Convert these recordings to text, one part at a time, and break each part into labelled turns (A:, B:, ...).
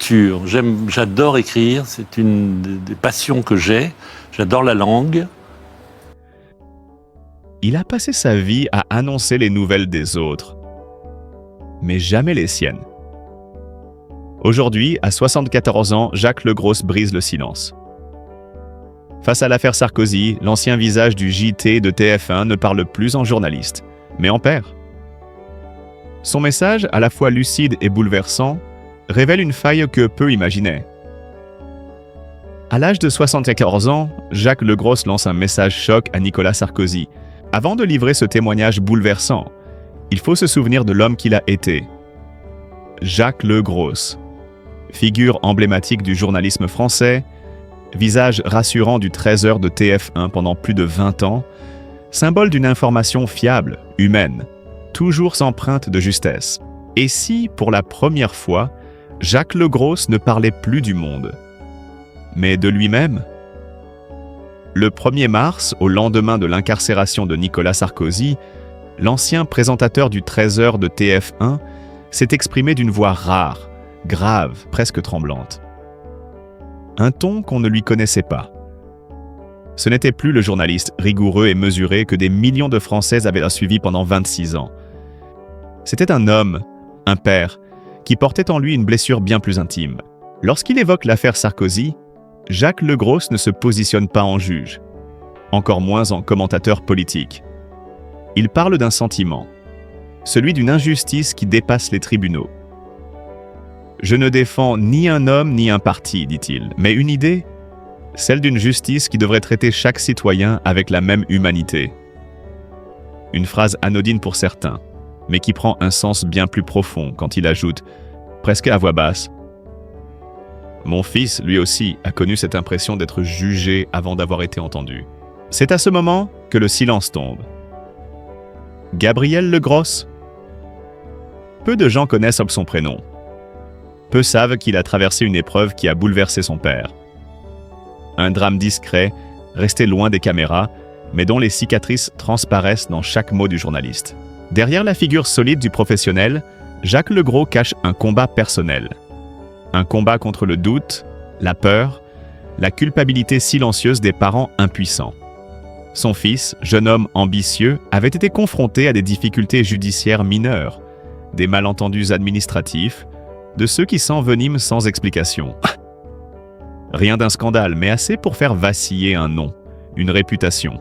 A: l'écriture. J'adore écrire, c'est une des passions que j'ai. J'adore la langue.
B: Il a passé sa vie à annoncer les nouvelles des autres, mais jamais les siennes. Aujourd'hui, à 74 ans, Jacques Legros brise le silence. Face à l'affaire Sarkozy, l'ancien visage du JT de TF1 ne parle plus en journaliste, mais en père. Son message, à la fois lucide et bouleversant, révèle une faille que peu imaginaient. À l'âge de 74 ans, Jacques Legros lance un message choc à Nicolas Sarkozy. Avant de livrer ce témoignage bouleversant, il faut se souvenir de l'homme qu'il a été. Jacques Legros, figure emblématique du journalisme français, visage rassurant du 13h de TF1 pendant plus de 20 ans, symbole d'une information fiable, humaine, toujours empreinte de justesse. Et si, pour la première fois, Jacques Legros ne parlait plus du monde, mais de lui-même? Le 1er mars, au lendemain de l'incarcération de Nicolas Sarkozy, l'ancien présentateur du 13h de TF1 s'est exprimé d'une voix rare, grave, presque tremblante. Un ton qu'on ne lui connaissait pas. Ce n'était plus le journaliste rigoureux et mesuré que des millions de Français avaient suivi pendant 26 ans. C'était un homme, un père, qui portait en lui une blessure bien plus intime. Lorsqu'il évoque l'affaire Sarkozy, Jacques Legros ne se positionne pas en juge, encore moins en commentateur politique. Il parle d'un sentiment, celui d'une injustice qui dépasse les tribunaux. « Je ne défends ni un homme ni un parti, dit-il, mais une idée, celle d'une justice qui devrait traiter chaque citoyen avec la même humanité. » Une phrase anodine pour certains, mais qui prend un sens bien plus profond quand il ajoute, presque à voix basse, « Mon fils, lui aussi, a connu cette impression d'être jugé avant d'avoir été entendu. » C'est à ce moment que le silence tombe. Gabriel Legros? Peu de gens connaissent son prénom. Peu savent qu'il a traversé une épreuve qui a bouleversé son père. Un drame discret, resté loin des caméras, mais dont les cicatrices transparaissent dans chaque mot du journaliste. Derrière la figure solide du professionnel, Jacques Legros cache un combat personnel. Un combat contre le doute, la peur, la culpabilité silencieuse des parents impuissants. Son fils, jeune homme ambitieux, avait été confronté à des difficultés judiciaires mineures, des malentendus administratifs, de ceux qui s'enveniment sans explication. Rien d'un scandale, mais assez pour faire vaciller un nom, une réputation.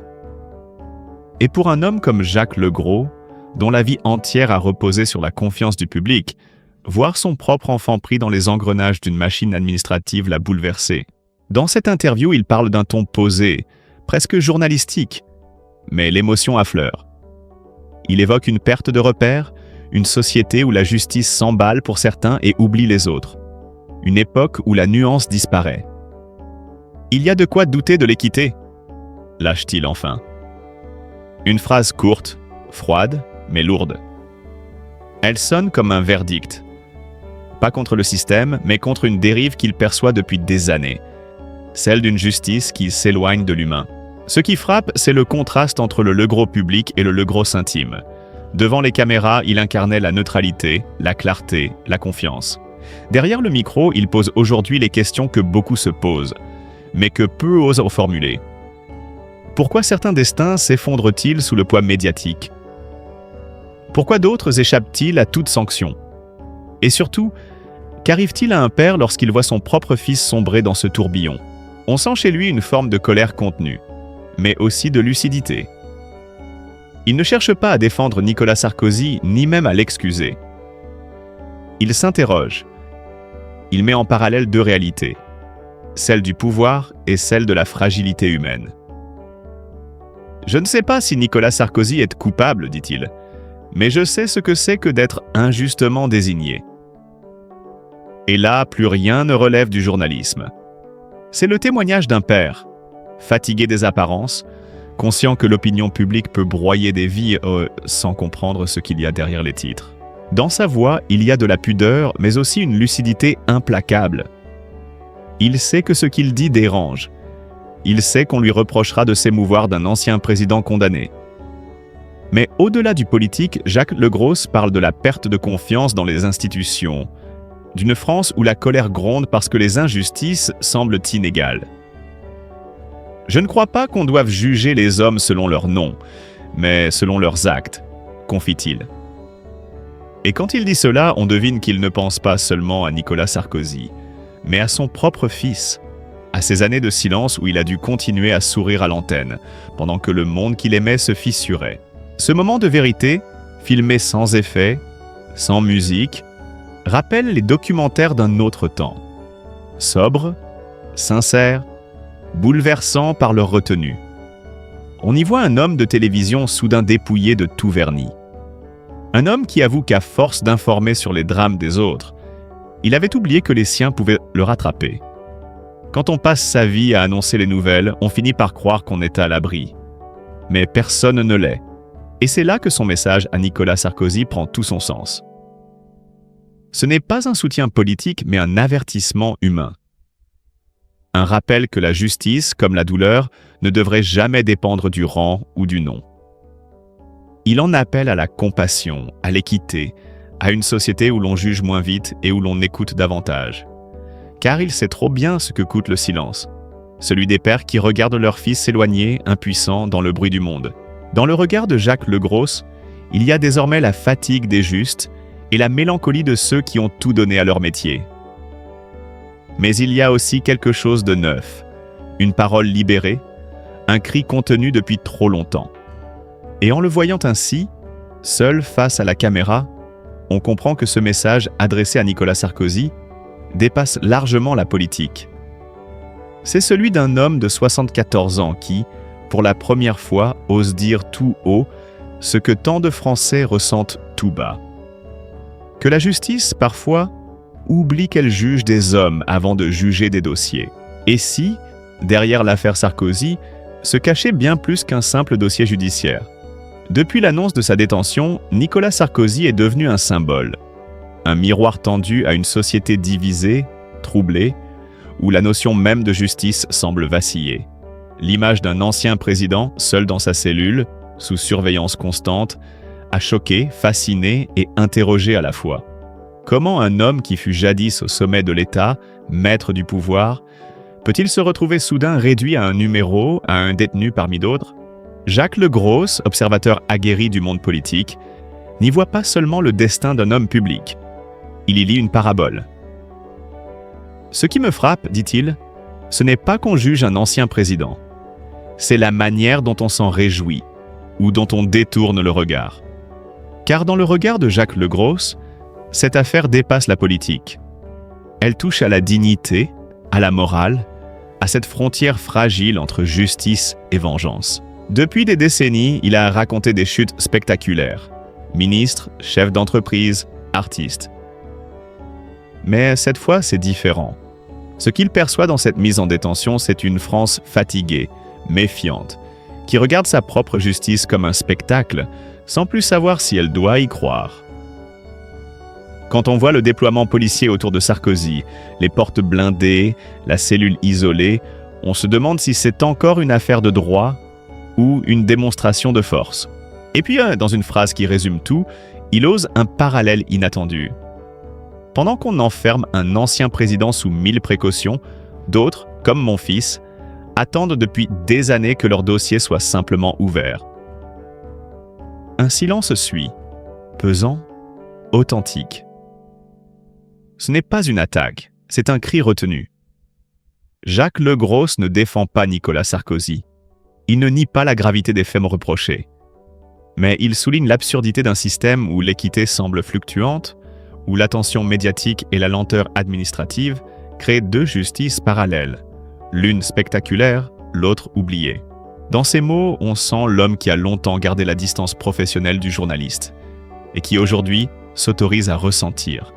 B: Et pour un homme comme Jacques Legros, dont la vie entière a reposé sur la confiance du public, voir son propre enfant pris dans les engrenages d'une machine administrative l'a bouleversé. Dans cette interview, il parle d'un ton posé, presque journalistique, mais l'émotion affleure. Il évoque une perte de repères, une société où la justice s'emballe pour certains et oublie les autres. Une époque où la nuance disparaît. Il y a de quoi douter de l'équité, lâche-t-il enfin. Une phrase courte, froide, mais lourde. Elle sonne comme un verdict. Pas contre le système, mais contre une dérive qu'il perçoit depuis des années. Celle d'une justice qui s'éloigne de l'humain. Ce qui frappe, c'est le contraste entre le Legros public et le Legros intime. Devant les caméras, il incarnait la neutralité, la clarté, la confiance. Derrière le micro, il pose aujourd'hui les questions que beaucoup se posent, mais que peu osent formuler. Pourquoi certains destins s'effondrent-ils sous le poids médiatique? Pourquoi d'autres échappent-ils à toute sanction? Et surtout, qu'arrive-t-il à un père lorsqu'il voit son propre fils sombrer dans ce tourbillon? On sent chez lui une forme de colère contenue, mais aussi de lucidité. Il ne cherche pas à défendre Nicolas Sarkozy, ni même à l'excuser. Il s'interroge. Il met en parallèle deux réalités, celle du pouvoir et celle de la fragilité humaine. « Je ne sais pas si Nicolas Sarkozy est coupable, dit-il, mais je sais ce que c'est que d'être injustement désigné. » Et là, plus rien ne relève du journalisme. C'est le témoignage d'un père, fatigué des apparences, conscient que l'opinion publique peut broyer des vies sans comprendre ce qu'il y a derrière les titres. Dans sa voix, il y a de la pudeur, mais aussi une lucidité implacable. Il sait que ce qu'il dit dérange. Il sait qu'on lui reprochera de s'émouvoir d'un ancien président condamné. Mais au-delà du politique, Jacques Legros parle de la perte de confiance dans les institutions, d'une France où la colère gronde parce que les injustices semblent inégales. Je ne crois pas qu'on doive juger les hommes selon leur nom, mais selon leurs actes, confie-t-il. Et quand il dit cela, on devine qu'il ne pense pas seulement à Nicolas Sarkozy, mais à son propre fils, à ces années de silence où il a dû continuer à sourire à l'antenne, pendant que le monde qu'il aimait se fissurait. Ce moment de vérité, filmé sans effet, sans musique, rappelle les documentaires d'un autre temps. Sobre, sincère, bouleversant par leur retenue. On y voit un homme de télévision soudain dépouillé de tout vernis. Un homme qui avoue qu'à force d'informer sur les drames des autres, il avait oublié que les siens pouvaient le rattraper. Quand on passe sa vie à annoncer les nouvelles, on finit par croire qu'on est à l'abri. Mais personne ne l'est. Et c'est là que son message à Nicolas Sarkozy prend tout son sens. Ce n'est pas un soutien politique, mais un avertissement humain. Un rappel que la justice, comme la douleur, ne devrait jamais dépendre du rang ou du nom. Il en appelle à la compassion, à l'équité, à une société où l'on juge moins vite et où l'on écoute davantage. Car il sait trop bien ce que coûte le silence, celui des pères qui regardent leur fils s'éloigner, impuissants, dans le bruit du monde. Dans le regard de Jacques Legros, il y a désormais la fatigue des justes et la mélancolie de ceux qui ont tout donné à leur métier. Mais il y a aussi quelque chose de neuf, une parole libérée, un cri contenu depuis trop longtemps. Et en le voyant ainsi, seul face à la caméra, on comprend que ce message adressé à Nicolas Sarkozy dépasse largement la politique. C'est celui d'un homme de 74 ans qui, pour la première fois, ose dire tout haut ce que tant de Français ressentent tout bas. Que la justice, parfois, oublie qu'elle juge des hommes avant de juger des dossiers. Et si, derrière l'affaire Sarkozy, se cachait bien plus qu'un simple dossier judiciaire. Depuis l'annonce de sa détention, Nicolas Sarkozy est devenu un symbole. Un miroir tendu à une société divisée, troublée, où la notion même de justice semble vaciller. L'image d'un ancien président, seul dans sa cellule, sous surveillance constante, a choqué, fasciné et interrogé à la fois. Comment un homme qui fut jadis au sommet de l'État, maître du pouvoir, peut-il se retrouver soudain réduit à un numéro, à un détenu parmi d'autres? Jacques Legros, observateur aguerri du monde politique, n'y voit pas seulement le destin d'un homme public. Il y lit une parabole. Ce qui me frappe, dit-il, ce n'est pas qu'on juge un ancien président. C'est la manière dont on s'en réjouit, ou dont on détourne le regard. Car dans le regard de Jacques Legros, cette affaire dépasse la politique. Elle touche à la dignité, à la morale, à cette frontière fragile entre justice et vengeance. Depuis des décennies, il a raconté des chutes spectaculaires. Ministre, chef d'entreprise, artiste. Mais cette fois, c'est différent. Ce qu'il perçoit dans cette mise en détention, c'est une France fatiguée, méfiante, qui regarde sa propre justice comme un spectacle, sans plus savoir si elle doit y croire. Quand on voit le déploiement policier autour de Sarkozy, les portes blindées, la cellule isolée, on se demande si c'est encore une affaire de droit ou une démonstration de force. Et puis, dans une phrase qui résume tout, il ose un parallèle inattendu. Pendant qu'on enferme un ancien président sous 1000 précautions, d'autres, comme mon fils, attendent depuis des années que leur dossier soit simplement ouvert. Un silence suit, pesant, authentique. Ce n'est pas une attaque, c'est un cri retenu. Jacques Legros ne défend pas Nicolas Sarkozy. Il ne nie pas la gravité des faits reprochés. Mais il souligne l'absurdité d'un système où l'équité semble fluctuante, où l'attention médiatique et la lenteur administrative créent deux justices parallèles, l'une spectaculaire, l'autre oubliée. Dans ces mots, on sent l'homme qui a longtemps gardé la distance professionnelle du journaliste et qui aujourd'hui s'autorise à ressentir.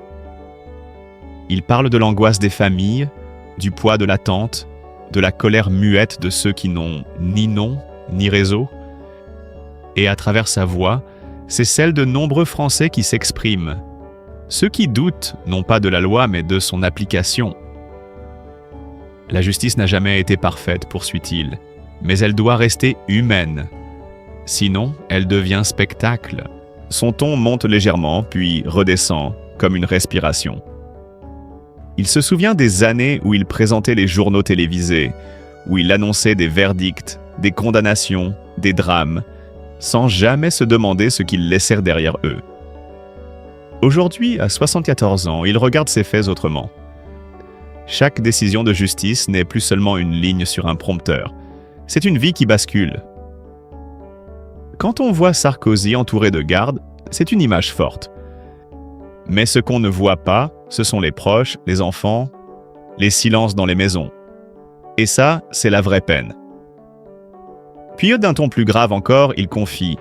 B: Il parle de l'angoisse des familles, du poids de l'attente, de la colère muette de ceux qui n'ont ni nom ni réseau. Et à travers sa voix, c'est celle de nombreux Français qui s'expriment. Ceux qui doutent, non pas de la loi, mais de son application. La justice n'a jamais été parfaite, poursuit-il, mais elle doit rester humaine. Sinon, elle devient spectacle. Son ton monte légèrement, puis redescend, comme une respiration. Il se souvient des années où il présentait les journaux télévisés, où il annonçait des verdicts, des condamnations, des drames, sans jamais se demander ce qu'ils laissèrent derrière eux. Aujourd'hui, à 74 ans, il regarde ces faits autrement. Chaque décision de justice n'est plus seulement une ligne sur un prompteur, c'est une vie qui bascule. Quand on voit Sarkozy entouré de gardes, c'est une image forte. Mais ce qu'on ne voit pas, ce sont les proches, les enfants, les silences dans les maisons. Et ça, c'est la vraie peine. Puis d'un ton plus grave encore, il confie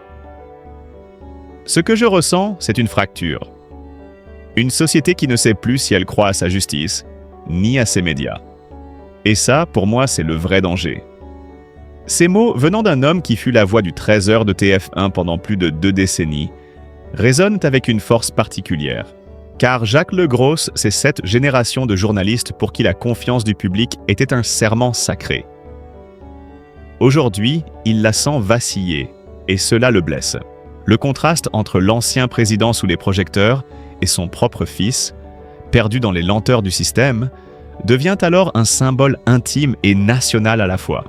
B: « Ce que je ressens, c'est une fracture. Une société qui ne sait plus si elle croit à sa justice, ni à ses médias. Et ça, pour moi, c'est le vrai danger. » Ces mots, venant d'un homme qui fut la voix du 13h de TF1 pendant plus de 2 décennies, résonnent avec une force particulière. Car Jacques Legros, c'est cette génération de journalistes pour qui la confiance du public était un serment sacré. Aujourd'hui, il la sent vaciller, et cela le blesse. Le contraste entre l'ancien président sous les projecteurs et son propre fils, perdu dans les lenteurs du système, devient alors un symbole intime et national à la fois.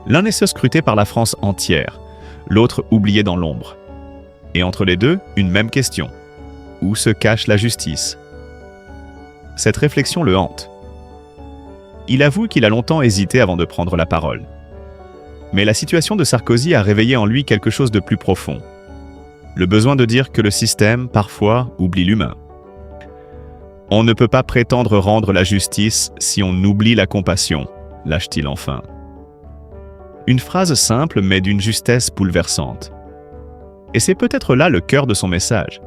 B: L'un est scruté par la France entière, l'autre oublié dans l'ombre. Et entre les deux, une même question. Où se cache la justice? Cette réflexion le hante. Il avoue qu'il a longtemps hésité avant de prendre la parole. Mais la situation de Sarkozy a réveillé en lui quelque chose de plus profond. Le besoin de dire que le système, parfois, oublie l'humain. On ne peut pas prétendre rendre la justice si on oublie la compassion, lâche-t-il enfin. Une phrase simple mais d'une justesse bouleversante. Et c'est peut-être là le cœur de son message.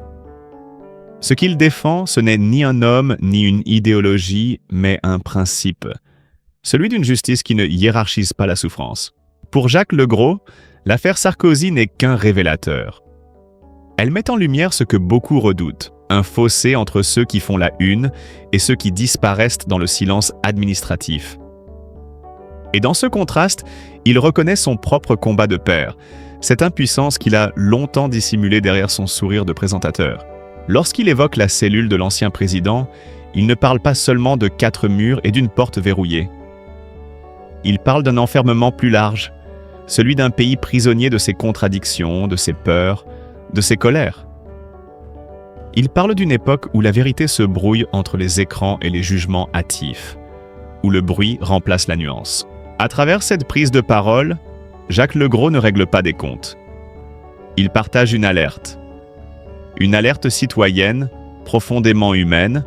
B: Ce qu'il défend, ce n'est ni un homme ni une idéologie, mais un principe. Celui d'une justice qui ne hiérarchise pas la souffrance. Pour Jacques Legros, l'affaire Sarkozy n'est qu'un révélateur. Elle met en lumière ce que beaucoup redoutent, un fossé entre ceux qui font la une et ceux qui disparaissent dans le silence administratif. Et dans ce contraste, il reconnaît son propre combat de père, cette impuissance qu'il a longtemps dissimulée derrière son sourire de présentateur. Lorsqu'il évoque la cellule de l'ancien président, il ne parle pas seulement de 4 murs et d'une porte verrouillée. Il parle d'un enfermement plus large, celui d'un pays prisonnier de ses contradictions, de ses peurs, de ses colères. Il parle d'une époque où la vérité se brouille entre les écrans et les jugements hâtifs, où le bruit remplace la nuance. À travers cette prise de parole, Jacques Legros ne règle pas des comptes. Il partage une alerte citoyenne, profondément humaine,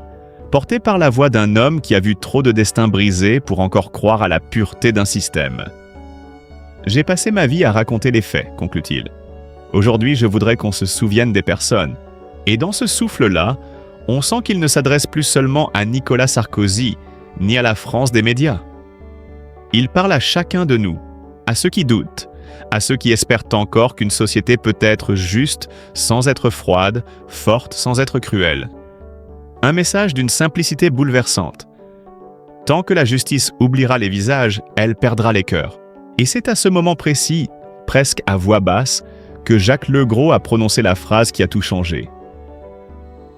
B: portée par la voix d'un homme qui a vu trop de destins brisés pour encore croire à la pureté d'un système. « J'ai passé ma vie à raconter les faits », conclut-il. « Aujourd'hui, je voudrais qu'on se souvienne des personnes. » Et dans ce souffle-là, on sent qu'il ne s'adresse plus seulement à Nicolas Sarkozy, ni à la France des médias. Il parle à chacun de nous, à ceux qui doutent, à ceux qui espèrent encore qu'une société peut être juste sans être froide, forte sans être cruelle. Un message d'une simplicité bouleversante. Tant que la justice oubliera les visages, elle perdra les cœurs. Et c'est à ce moment précis, presque à voix basse, que Jacques Legros a prononcé la phrase qui a tout changé.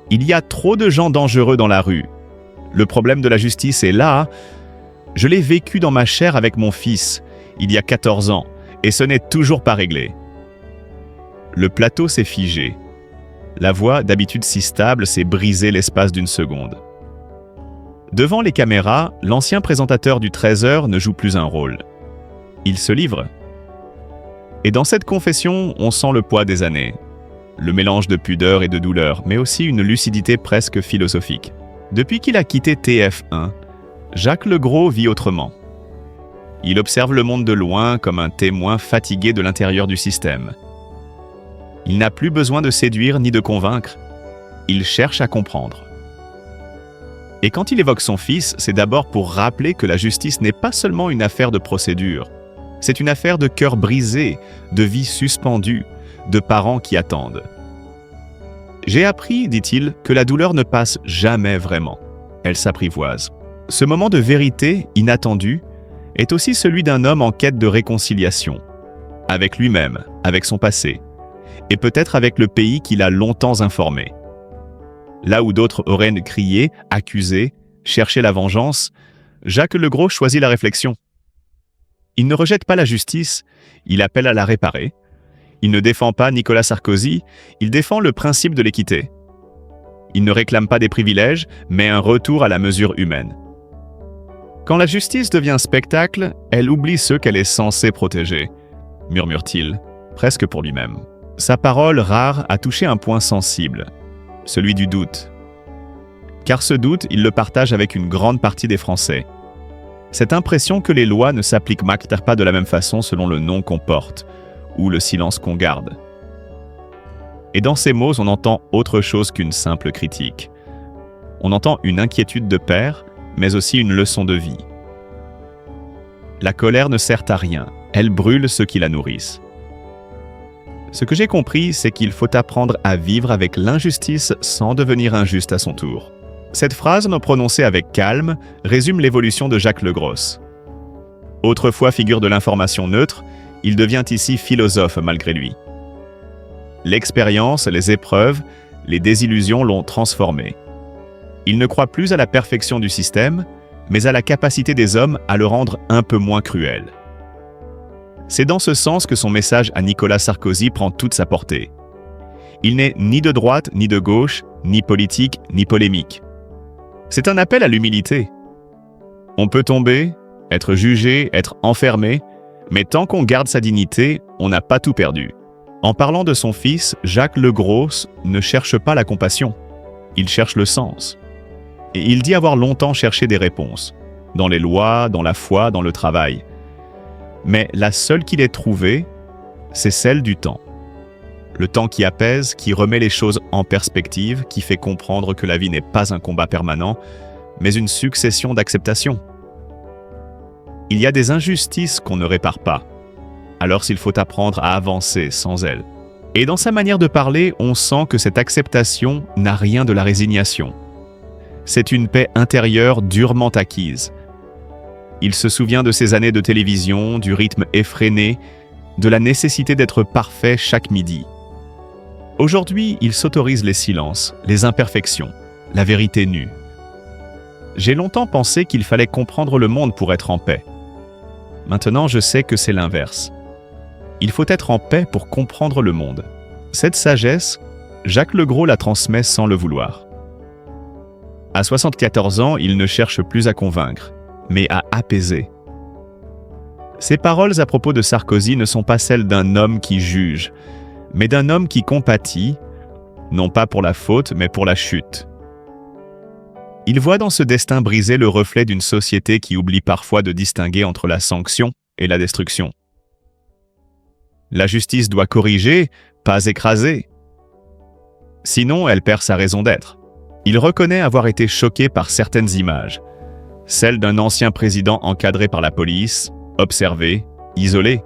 B: Il y a trop de gens dangereux dans la rue. Le problème de la justice est là. Je l'ai vécu dans ma chair avec mon fils, il y a 14 ans, et ce n'est toujours pas réglé. Le plateau s'est figé. La voix, d'habitude si stable, s'est brisée l'espace d'une seconde. Devant les caméras, l'ancien présentateur du 13h ne joue plus un rôle. Il se livre. Et dans cette confession, on sent le poids des années. Le mélange de pudeur et de douleur, mais aussi une lucidité presque philosophique. Depuis qu'il a quitté TF1, Jacques Legros vit autrement. Il observe le monde de loin comme un témoin fatigué de l'intérieur du système. Il n'a plus besoin de séduire ni de convaincre. Il cherche à comprendre. Et quand il évoque son fils, c'est d'abord pour rappeler que la justice n'est pas seulement une affaire de procédure. C'est une affaire de cœur brisé, de vie suspendue, de parents qui attendent. J'ai appris, dit-il, que la douleur ne passe jamais vraiment. Elle s'apprivoise. Ce moment de vérité inattendu est aussi celui d'un homme en quête de réconciliation, avec lui-même, avec son passé, et peut-être avec le pays qu'il a longtemps informé. Là où d'autres auraient crié, accusé, chercher la vengeance, Jacques Legros choisit la réflexion. Il ne rejette pas la justice, il appelle à la réparer. Il ne défend pas Nicolas Sarkozy, il défend le principe de l'équité. Il ne réclame pas des privilèges, mais un retour à la mesure humaine. Quand la justice devient spectacle, elle oublie ceux qu'elle est censée protéger, murmure-t-il, presque pour lui-même. Sa parole rare a touché un point sensible, celui du doute. Car ce doute, il le partage avec une grande partie des Français. Cette impression que les lois ne s'appliquent pas de la même façon selon le nom qu'on porte, ou le silence qu'on garde. Et dans ces mots, on entend autre chose qu'une simple critique. On entend une inquiétude de père, mais aussi une leçon de vie. La colère ne sert à rien, elle brûle ceux qui la nourrissent. Ce que j'ai compris, c'est qu'il faut apprendre à vivre avec l'injustice sans devenir injuste à son tour. Cette phrase, non prononcée avec calme, résume l'évolution de Jacques Legros. Autrefois figure de l'information neutre, il devient ici philosophe malgré lui. L'expérience, les épreuves, les désillusions l'ont transformé. Il ne croit plus à la perfection du système, mais à la capacité des hommes à le rendre un peu moins cruel. C'est dans ce sens que son message à Nicolas Sarkozy prend toute sa portée. Il n'est ni de droite, ni de gauche, ni politique, ni polémique. C'est un appel à l'humilité. On peut tomber, être jugé, être enfermé, mais tant qu'on garde sa dignité, on n'a pas tout perdu. En parlant de son fils, Jacques Legros ne cherche pas la compassion, il cherche le sens. Et il dit avoir longtemps cherché des réponses, dans les lois, dans la foi, dans le travail. Mais la seule qu'il ait trouvée, c'est celle du temps. Le temps qui apaise, qui remet les choses en perspective, qui fait comprendre que la vie n'est pas un combat permanent, mais une succession d'acceptations. Il y a des injustices qu'on ne répare pas. Alors s'il faut apprendre à avancer sans elles. Et dans sa manière de parler, on sent que cette acceptation n'a rien de la résignation. C'est une paix intérieure durement acquise. Il se souvient de ses années de télévision, du rythme effréné, de la nécessité d'être parfait chaque midi. Aujourd'hui, il s'autorise les silences, les imperfections, la vérité nue. J'ai longtemps pensé qu'il fallait comprendre le monde pour être en paix. Maintenant, je sais que c'est l'inverse. Il faut être en paix pour comprendre le monde. Cette sagesse, Jacques Legros la transmet sans le vouloir. À 74 ans, il ne cherche plus à convaincre, mais à apaiser. Ses paroles à propos de Sarkozy ne sont pas celles d'un homme qui juge, mais d'un homme qui compatit, non pas pour la faute, mais pour la chute. Il voit dans ce destin brisé le reflet d'une société qui oublie parfois de distinguer entre la sanction et la destruction. La justice doit corriger, pas écraser. Sinon, elle perd sa raison d'être. Il reconnaît avoir été choqué par certaines images, celles d'un ancien président encadré par la police, observé, isolé.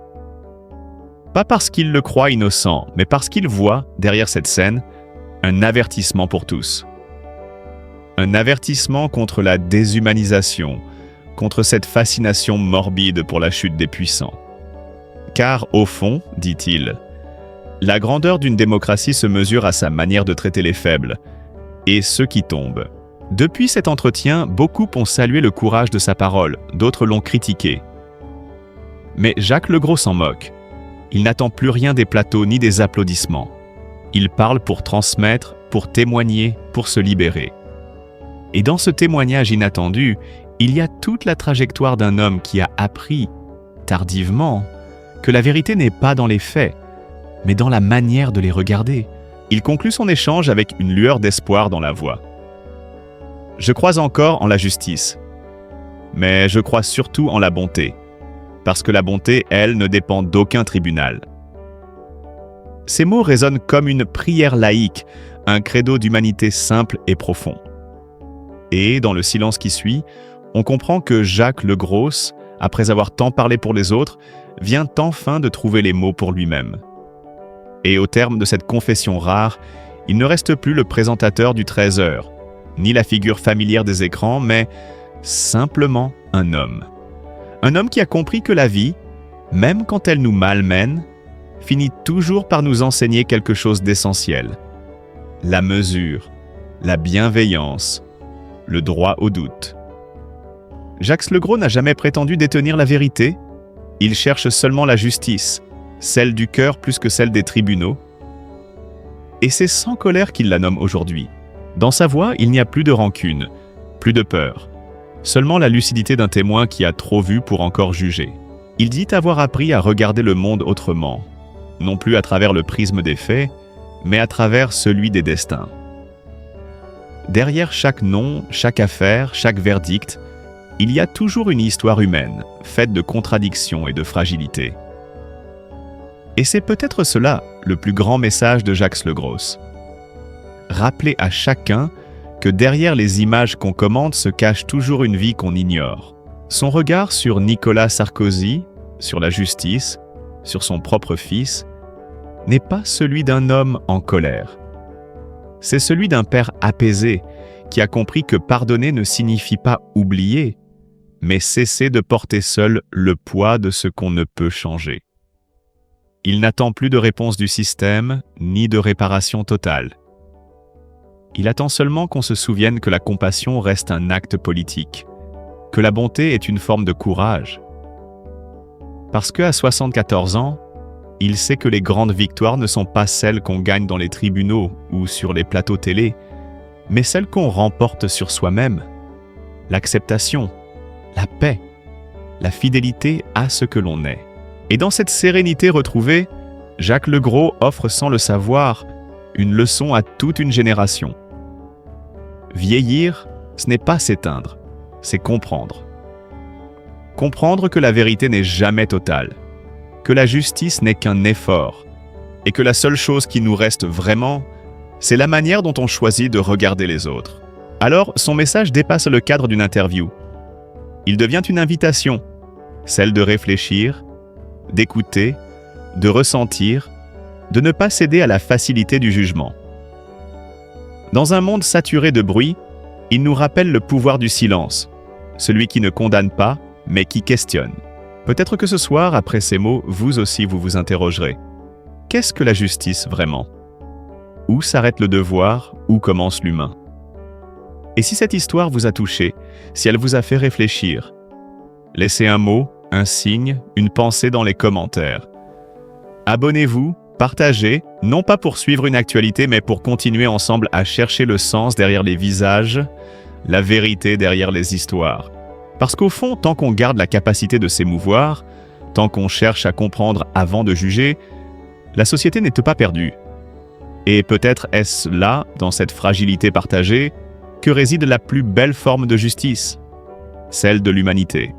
B: Pas parce qu'il le croit innocent, mais parce qu'il voit, derrière cette scène, un avertissement pour tous. Un avertissement contre la déshumanisation, contre cette fascination morbide pour la chute des puissants. Car au fond, dit-il, la grandeur d'une démocratie se mesure à sa manière de traiter les faibles, et ceux qui tombent. Depuis cet entretien, beaucoup ont salué le courage de sa parole, d'autres l'ont critiqué. Mais Jacques Legros s'en moque. Il n'attend plus rien des plateaux ni des applaudissements. Il parle pour transmettre, pour témoigner, pour se libérer. Et dans ce témoignage inattendu, il y a toute la trajectoire d'un homme qui a appris, tardivement, que la vérité n'est pas dans les faits, mais dans la manière de les regarder. Il conclut son échange avec une lueur d'espoir dans la voix. Je crois encore en la justice, mais je crois surtout en la bonté, parce que la bonté, elle, ne dépend d'aucun tribunal. Ces mots résonnent comme une prière laïque, un credo d'humanité simple et profond. Et, dans le silence qui suit, on comprend que Jacques Legros, après avoir tant parlé pour les autres, vient enfin de trouver les mots pour lui-même. Et au terme de cette confession rare, il ne reste plus le présentateur du 13h, ni la figure familière des écrans, mais simplement un homme. Un homme qui a compris que la vie, même quand elle nous malmène, finit toujours par nous enseigner quelque chose d'essentiel. La mesure, la bienveillance, le droit au doute. Jacques Legros n'a jamais prétendu détenir la vérité, il cherche seulement la justice, celle du cœur plus que celle des tribunaux. Et c'est sans colère qu'il la nomme aujourd'hui. Dans sa voix, il n'y a plus de rancune, plus de peur, seulement la lucidité d'un témoin qui a trop vu pour encore juger. Il dit avoir appris à regarder le monde autrement, non plus à travers le prisme des faits, mais à travers celui des destins. Derrière chaque nom, chaque affaire, chaque verdict, il y a toujours une histoire humaine, faite de contradictions et de fragilité. Et c'est peut-être cela, le plus grand message de Jacques Legros. Rappeler à chacun que derrière les images qu'on commente se cache toujours une vie qu'on ignore. Son regard sur Nicolas Sarkozy, sur la justice, sur son propre fils, n'est pas celui d'un homme en colère. C'est celui d'un père apaisé, qui a compris que pardonner ne signifie pas oublier, mais cesser de porter seul le poids de ce qu'on ne peut changer. Il n'attend plus de réponse du système, ni de réparation totale. Il attend seulement qu'on se souvienne que la compassion reste un acte politique, que la bonté est une forme de courage. Parce qu'à 74 ans, il sait que les grandes victoires ne sont pas celles qu'on gagne dans les tribunaux ou sur les plateaux télé, mais celles qu'on remporte sur soi-même. L'acceptation, la paix, la fidélité à ce que l'on est. Et dans cette sérénité retrouvée, Jacques Legros offre sans le savoir une leçon à toute une génération. Vieillir, ce n'est pas s'éteindre, c'est comprendre. Comprendre que la vérité n'est jamais totale, que la justice n'est qu'un effort, et que la seule chose qui nous reste vraiment, c'est la manière dont on choisit de regarder les autres. Alors, son message dépasse le cadre d'une interview. Il devient une invitation, celle de réfléchir, d'écouter, de ressentir, de ne pas céder à la facilité du jugement. Dans un monde saturé de bruit, il nous rappelle le pouvoir du silence, celui qui ne condamne pas, mais qui questionne. Peut-être que ce soir, après ces mots, vous aussi vous vous interrogerez. Qu'est-ce que la justice vraiment ? Où s'arrête le devoir ? Où commence l'humain ? Et si cette histoire vous a touché, si elle vous a fait réfléchir, laissez un mot, un signe, une pensée dans les commentaires. Abonnez-vous, partagez, non pas pour suivre une actualité, mais pour continuer ensemble à chercher le sens derrière les visages, la vérité derrière les histoires. Parce qu'au fond, tant qu'on garde la capacité de s'émouvoir, tant qu'on cherche à comprendre avant de juger, la société n'est pas perdue. Et peut-être est-ce là, dans cette fragilité partagée, que réside la plus belle forme de justice, celle de l'humanité.